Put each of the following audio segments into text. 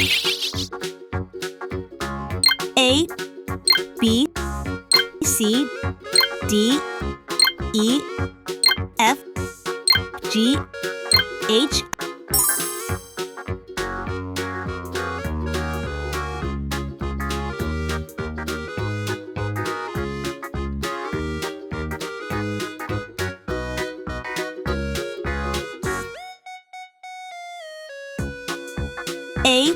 A, B, C, D, E, F, G, H. A,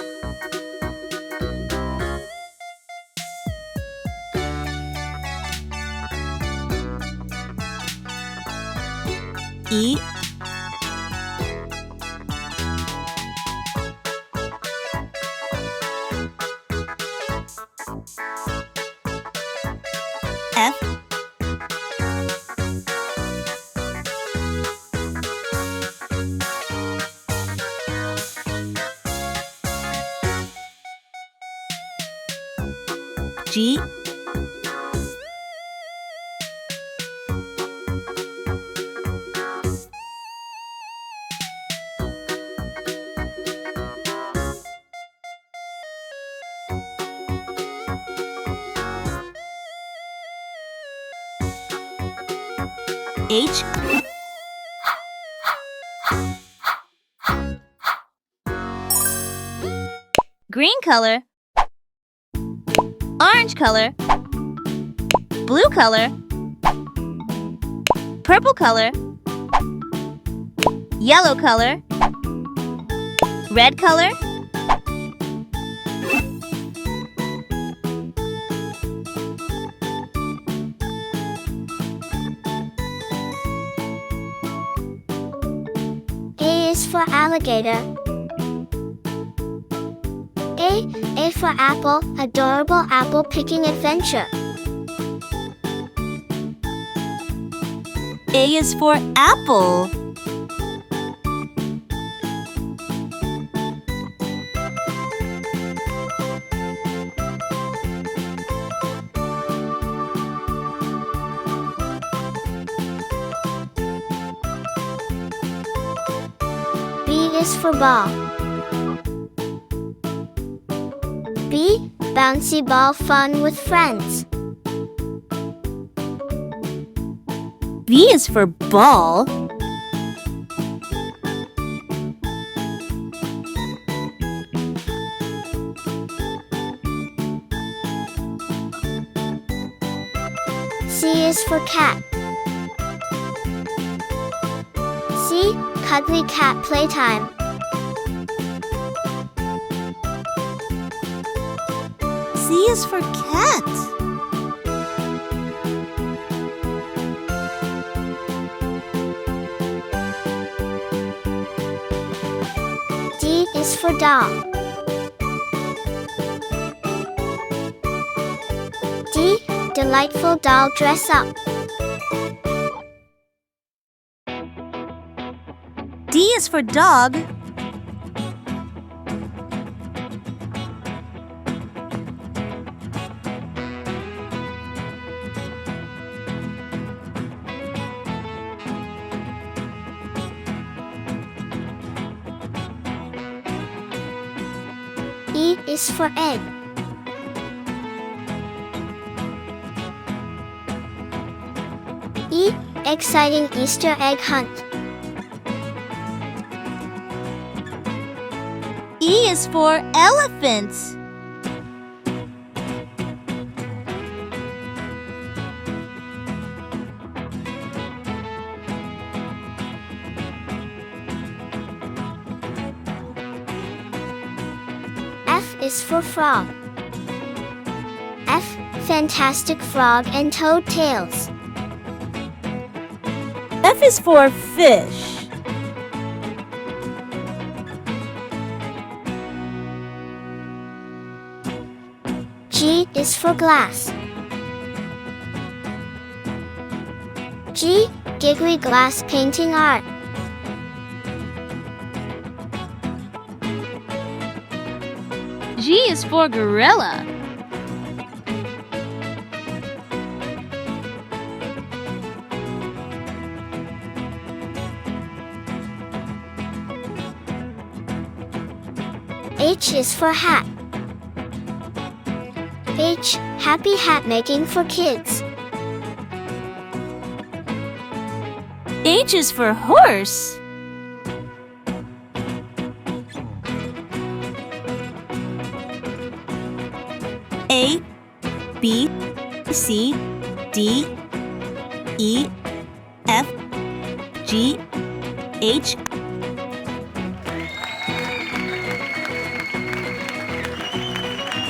B, C, D, E, F, G, H, green color, orange color, blue color, purple color, yellow color, red color, A is for alligator. A for apple, adorable apple picking adventure. A is for apple. B is for ball. B, bouncy ball fun with friends. B is for ball. C is for cat. C, cuddly cat playtime. C is for cat. D is for doll. D, delightful doll dress up. D is for dog. E is for egg. E, exciting Easter egg hunt. E is for elephant. is for frog. F. Fantastic Frog and Toad Tails. F is for fish. G is for glass. G. Giggly glass painting art. G is for gorilla. H is for hat. H. Happy hat making for kids. H is for horse. A, B, C, D, E, F, G, H,